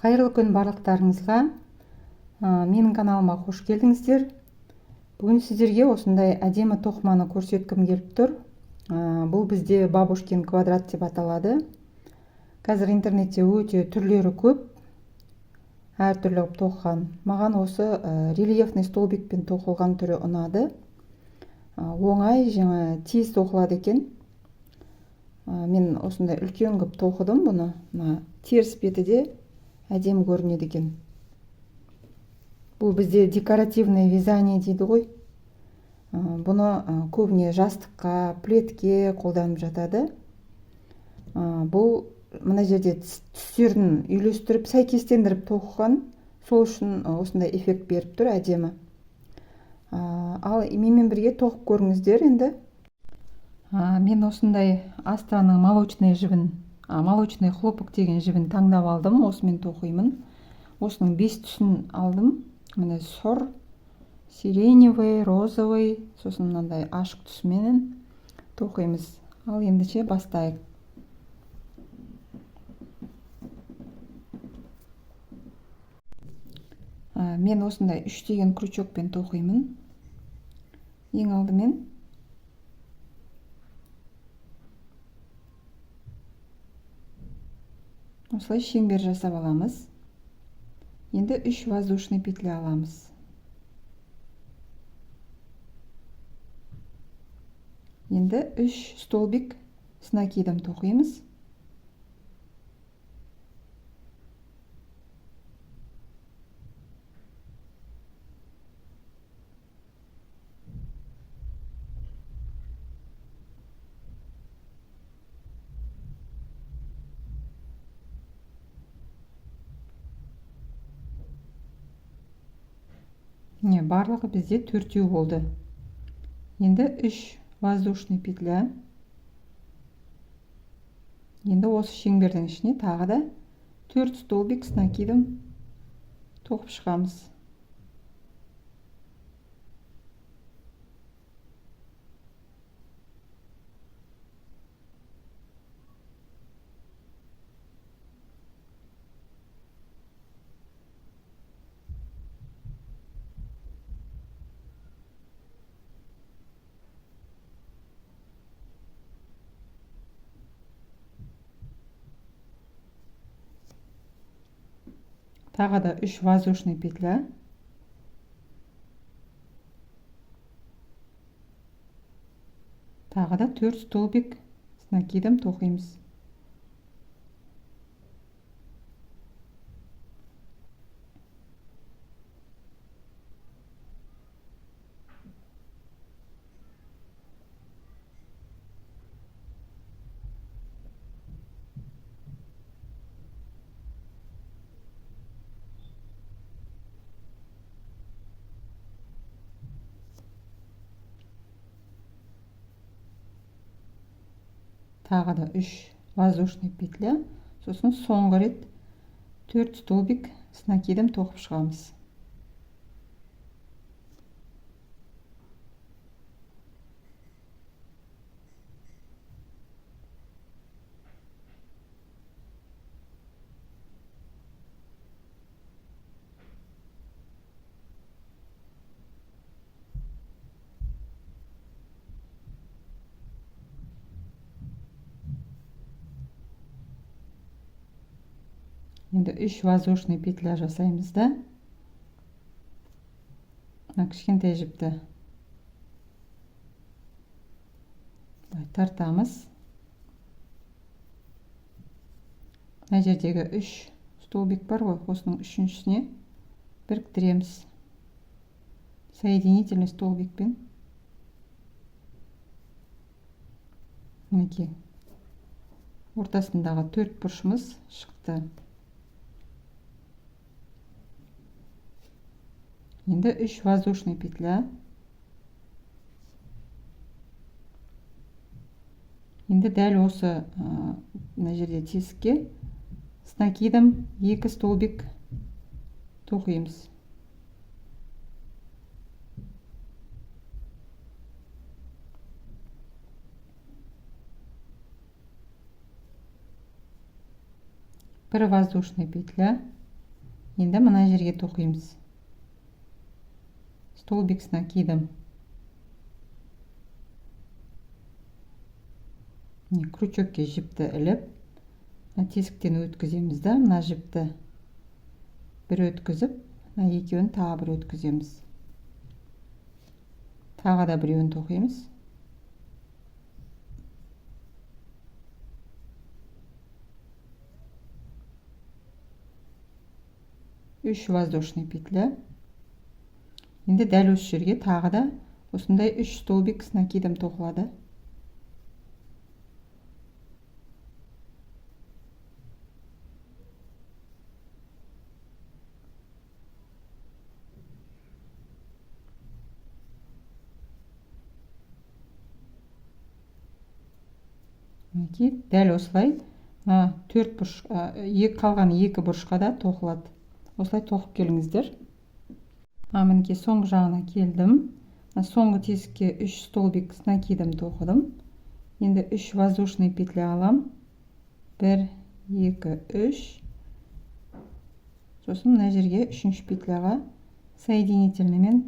Қайырлы күн барлықтарыңызға. Менің каналыма қош келдіңіздер. Бүгін сіздерге осындай әдемі тоқыманы көрсеткім келіп тұр. Бұл бізде бабушкин квадрат деп аталады. Қазір интернетте өте түрлері көп. Әртүрлі қылып тоқыған. Маған осы рельефный столбикпен тоқылған түрі ұнады. Оңай, тез тоқылады екен. Мен осындай үлкен қылып тоқыдым бұны. Теріс беті де әдемі көрінеді екен. Бұл бізде декоративное вязание дейді ғой. Бұны көбіне жастыққа, пледке қолданып жатады. Бұл мына жерде түстерін үйлестіріп, сәйкестендіріп тоқыған. Сол үшін осындай эффект беріп тұр, әдемі. Ал менімен бірге тоқып көріңіздер енді. Мен осындай Астраның молочный жібін, молочный хлопок деген жібін таңдап алдым. Осымен тоқимын. Осының 5 түсін алдым. Міне сұр, сиреневый, розовый, сосын мынандай ашық түсіменен тоқимыз. Ал ендеше бастайық. Мен осындай 3 деген крючокпен тоқимын. Ең алдымен осылай шеңбер жасап аламыз. Енді 3 воздушный петля аламыз. Енді 3 столбик с накидом тоқимыз. Барлығы бізде 4 болды. Енді 3 воздушный петля. Енді осы шеңбердің ішіне тағы да 4 столбик с накидом тоқып шығамыз. Тағы да 3 воздушный петля. Тағы да 4 столбик с накидом тоқимыз. Тағы да 3 воздушный петля. Сосын соңғы рет 4 столбик с накидом тоқып шығамыз. Енді 3 воздушный петля жасаймыз да. Кішкентай жіпті тартамыз. Мына жердегі 3 столбик бар ғой, осының үшіншісіне біріктіреміз. Соединительный столбикпен. Мінекей. Ортасындағы 4 бұрышымыз шықты. Енді 3 воздушный петля. Енді дәл осы мына жерде тесікке с накидом 2 столбик тоқимыз. Бір воздушный петля. Енді мына жерге тоқимыз. Столбик накидым. Крючокке жіпті іліп, тесіктен өткіземіз да, мына жіпті бір өткізіп, екеуін тағы бір өткіземіз. Тағы да біреуін тоқимыз. Үш воздушный петля. Енді дәл осы жерге тағы да осындай 3 столбик с накидом тоқылады. Дәл осылай қалған екі бұрышқа да тоқылады. Осылай тоқып келіңіздер. Мінекей соңғы жағына келдім. Соңғы тесікке 3 столбик с накидом тоқыдым. Енді 3 воздушный петля алам. 1, 2, 3. Сосын мына жерге 3-ші петляға соединительныймен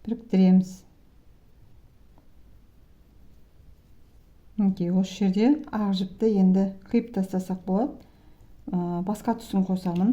біріктіреміз. Осы жерде ақ жіпті енді қиып тастасақ болады. Басқа түсін қосамын.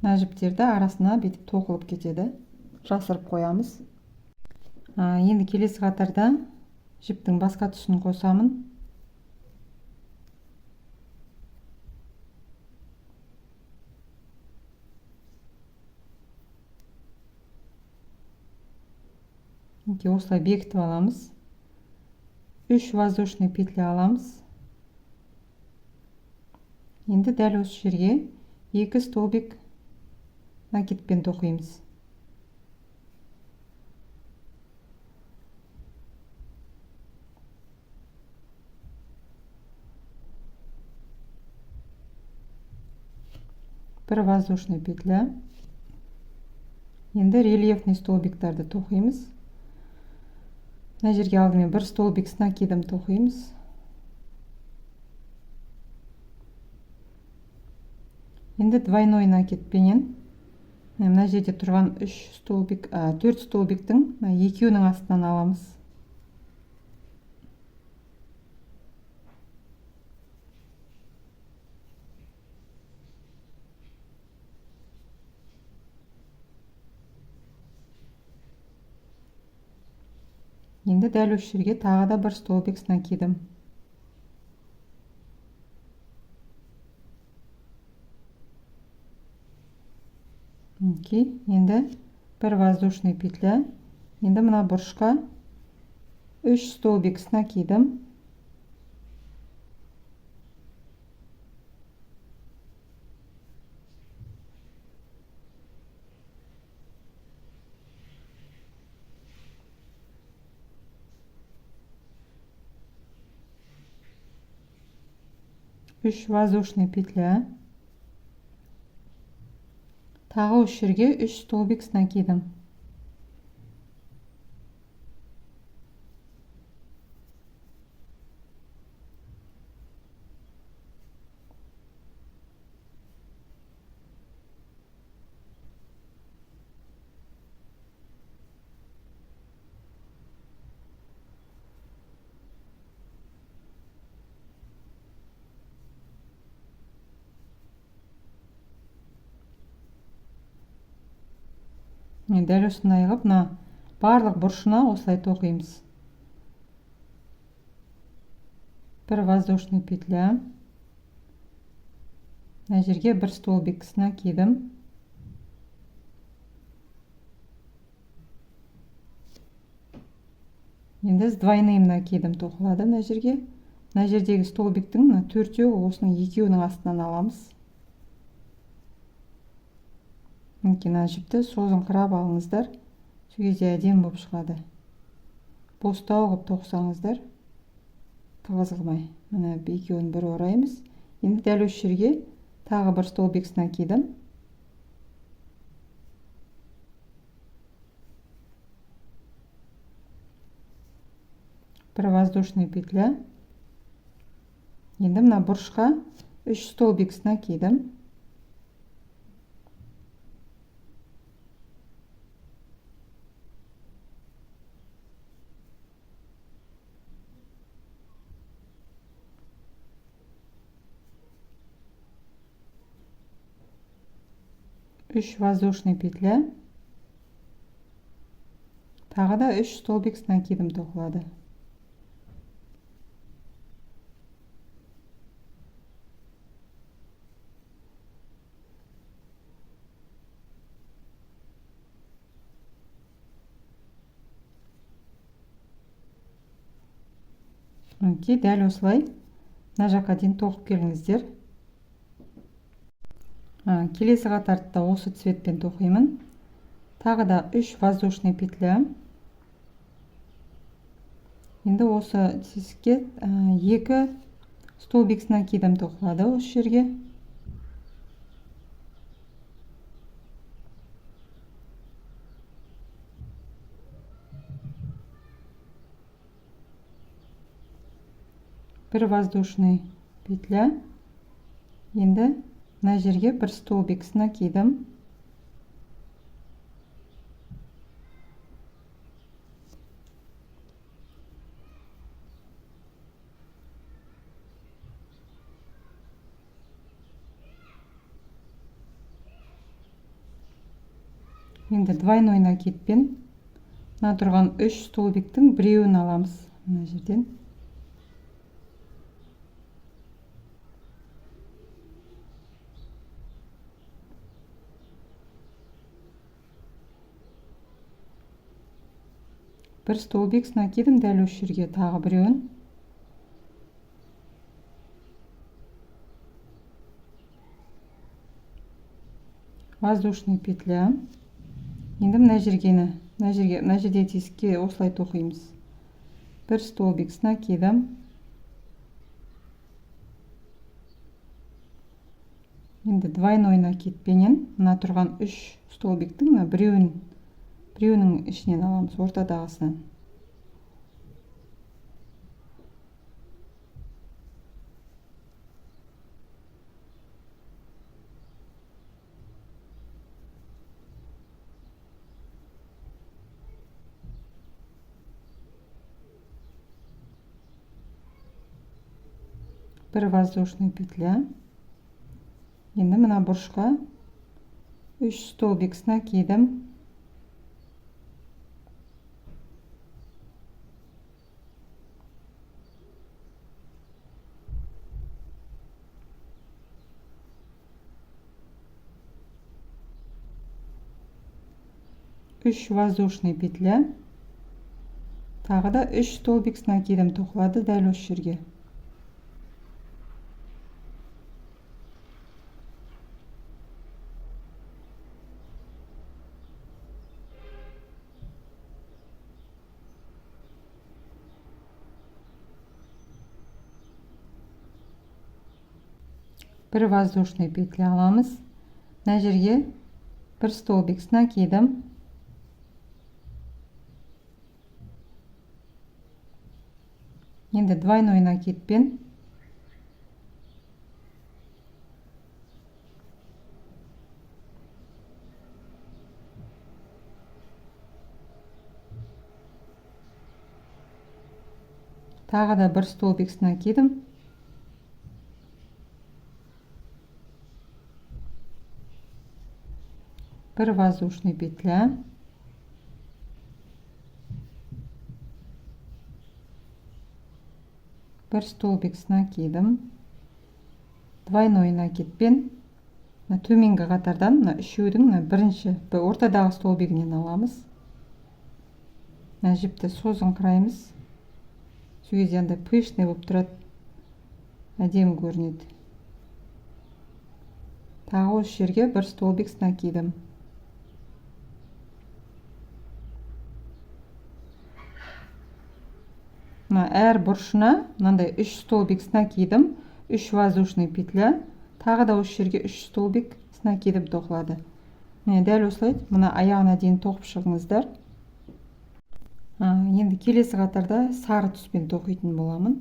Мына жіптерді арасына бетіп тоқылып кетеді. Жасырып қоямыз. Енді келесі қатарда жіптің басқа түсін қосамын. Осылай бекітіп аламыз. 3 воздушный петля аламыз. Енді дәл осы жерге 2 столбик накидпен тоқимыз. Бір воздушный петля. Енді рельефный столбиктарды тоқимыз. Мына жерге алдымен 1 столбик с накидом тоқимыз. Енді двойной накидпенен мына жерде тұрған 4 столбиктің екеуінің астынан аламыз. Енді дәл осы жерге тағы да 1 столбик с накидом. Енді 1 воздушный петля. Енді мына бұрышқа 3 столбик с накидом. Үш воздушный петля. Тағы осы жерге 3 столбик с накидом. Дәл осындай қылып, барлық бұрышына осылай тоқимыз. 1 воздушный петля. Мына жерге 1 столбик с накидом. Енді с двойным накидом тоқылады мына жерге. Мына жердегі столбиктің 4-еу осының 2-еуінің астынан аламыз. Мына жіпті созыңқырап алыңыздар. Сол кезде әдемі болып шығады. Бостау қылып тоқсаңыздар тығыз қылмай. Мына екеуін бір ораймыз. Енді дәл осы жерге тағы 1 столбик с накидом. Бір воздушный петля. Енді мына бұрышқа 3 столбик сына кидім. Үш воздушный петля. Тағы да 3 столбик сына кидім тоқылады. Мінекей, дәл осылай мына жаққа дейін тоқып келіңіздер. Келесі қатарды да осы цветпен тоқимын. Тағы да 3 воздушный петля. Енді осы тесікке 2 столбик сына кидім тоқылады осы жерге. Бір воздушный петля. Енді мына жерге бір столбик сына кидім. Енді двойной накидпен мына тұрған 3 столбиктің біреуін аламыз мына жерден. Бір столбик сына кидім дәл осы жерге, тағы біреуін. Воздушный петля. Енді мына жерде тесікке осылай тоқимыз. Бір столбик сына кидім. Енді двойной накидпенен мына тұрған 3 столбиктің біреуінің ішінен аламыз, ортадағысынан. Бір воздушный петля. Енді мына бұрышқа 3 столбик сына кидім. Үш воздушный петля. Тағы да 3 столбик сына кидім тоқылады дәл осы жерге. Бір воздушный петля аламыз. Мына жерге бір столбик сына кидім. Енді двойной накидпен тағы да бір столбик сына кидім. Бір воздушный петля. Бір столбик сына кидім. Двойной накидпен төменгі қатардан үшеудің бірінші ортадағы столбигінен аламыз. Жіпті созыңқыраймыз. Сол кезде андай пышный болып тұрады. Әдемі көрінеді. Тағы осы жерге бір столбик сына кидім. Әр бұрышына мынандай 3 столбик сына кидім, 3 воздушный петля, тағы да осы жерге 3 столбик сына кидім тоқылады. Міне дәл осылай мына аяғына дейін тоқып шығыңыздар. Енді келесі қатарда сары түспен тоқитын боламын.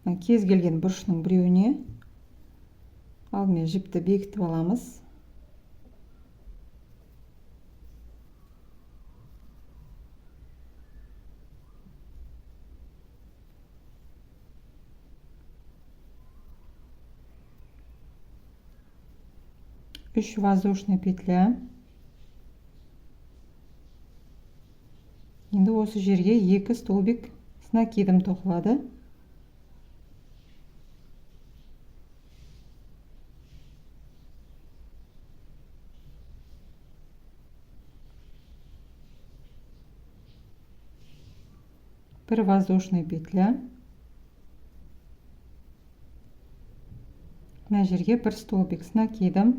кез келген бұрышының біреуіне алдымен жіпті бекітіп аламыз. Үш воздушный петля. Енді осы жерге 2 столбик с накидом тоқылады. Бір воздушный петля. Мына жерге 1 столбик с накидом.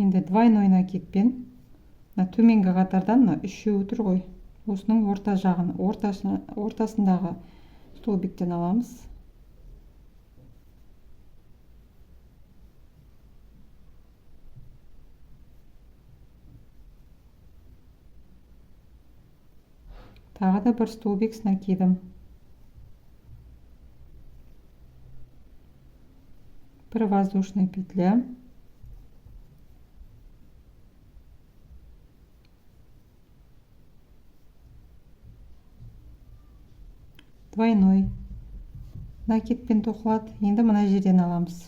Енді двойной накидпен төменгі қатардан үшеуі тұр ғой. Осының орта жағын, ортасындағы столбиктен аламыз. Тағы да 1 столбик с накидом. Бір воздушный петля. Двойной накидпен тоқылады. Енді мына жерден аламыз.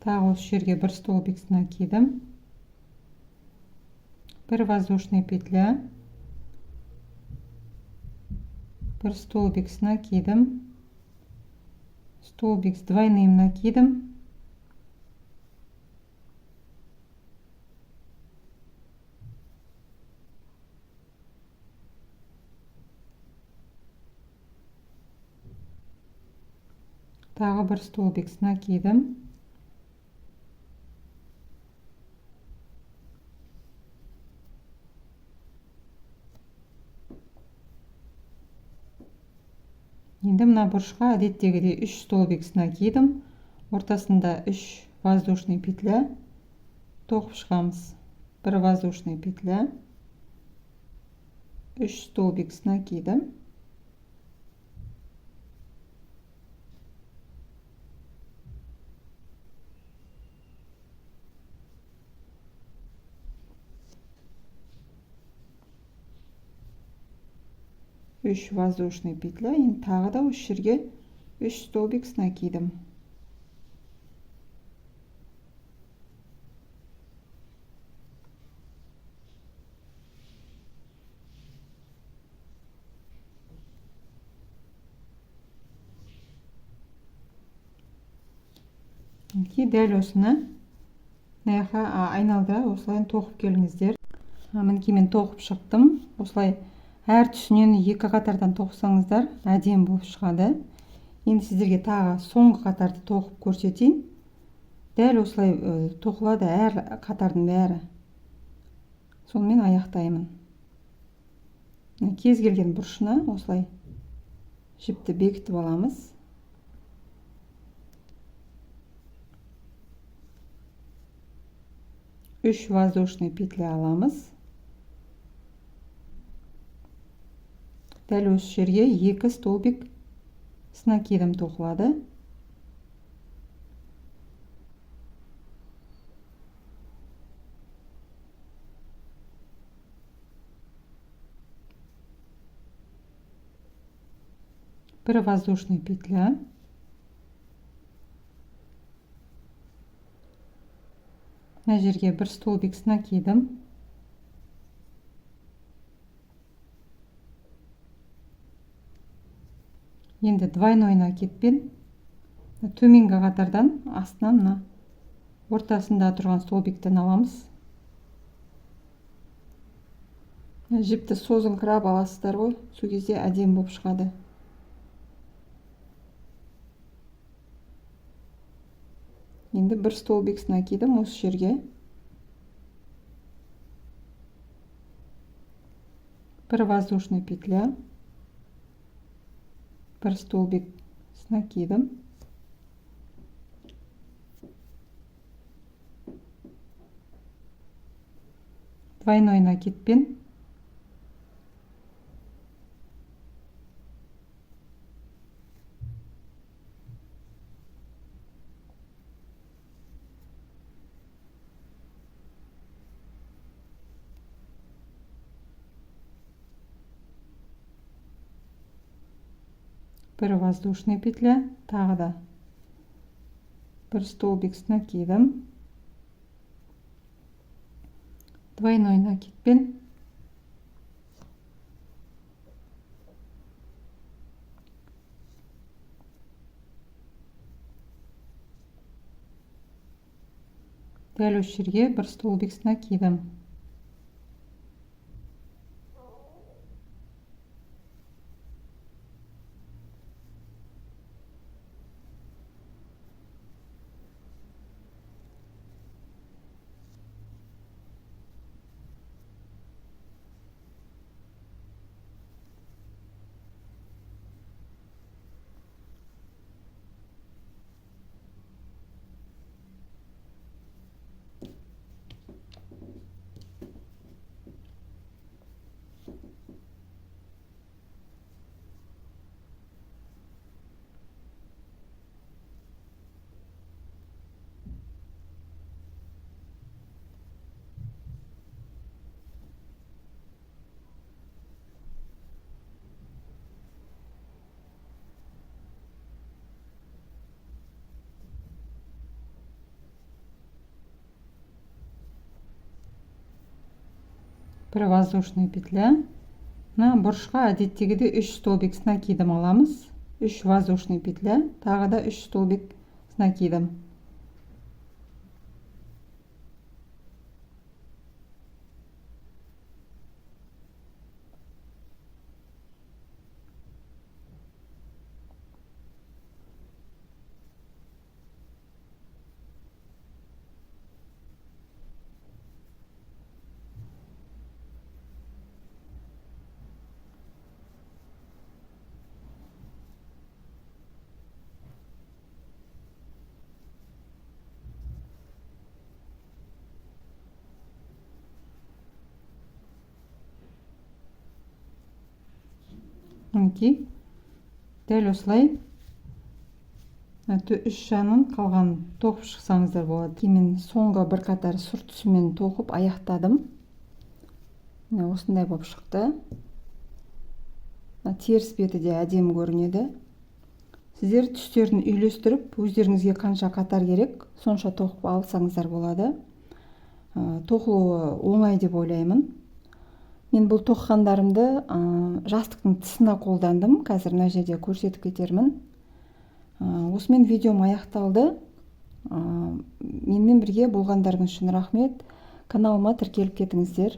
Тағы осы жерге 1 столбик с накидом. Бір воздушный петля. 1 столбик с накидом. Столбик с двойным накидом. Тағы 1 столбик с накидом. Енді мына бұрышқа әдеттегідей 3 столбик с накидом, ортасында 3 воздушный петля тоқып шығамыз. 1 воздушный петля, 3 столбик с накидом. Үш воздушный петля. Енді тағы да осы жерге 3 столбик с накидом. Дәл осыны мына жаққа айналдыра осылай тоқып келіңіздер. Мінекей мен тоқып шықтым. Осылай әр түсінен 2 қатардан тоқсаңыздар әдемі болып шығады. Енді сіздерге тағы соңғы қатарды тоқып көрсетейін. Дәл осылай тоқылады әр қатардың бәрі. Сонымен аяқтаймын. Кез келген бұрышына осылай жіпті бекітіп аламыз. Үш воздушный петля аламыз. Дәл осы жерге 2 столбик с накидом тоқылады. Бір воздушный петля. Мына жерге 1 столбик с накидом. Енді двойной накидпен төменгі қатардан астынан мына ортасында тұрған столбиктен аламыз. Жіпті созыңқырап аласыздар ғой, сол кезде әдемі болып шығады. Енді 1 столбик с накидом осы жерге. Бір воздушный петля. бір столбик с накидом. Двойной накидпен бір воздушный петля, тағы да бір столбик с накидом, двойной накидпен дәл осы жерге бір столбик с накидом. Бір воздушный петля. Мына бұрышқа әдеттегідей 3 столбик с накидом аламыз. 3 воздушный петля, тағы да 3 столбик с накидом. Мінекей, дәл осылай үш жағынан қалған тоқып шықсаңыздар болады. Кейін соңғы бір қатар сұр түсімен тоқып аяқтадым. Міне осындай болып шықты. Теріс беті де әдемі көрінеді. Сіздер түстерін үйлестіріп, өздеріңізге қанша қатар керек, сонша тоқып алсаңыздар болады. Тоқылуы оңай деп ойлаймын. Мен бұл тоққандарымды жастықтың тысына қолдандым. Қазір мына жерде көрсетіп кетермін. Осымен видеом аяқталды. Менімен бірге болғандарыңыз үшін рахмет. Каналыма тіркеліп кетіңіздер.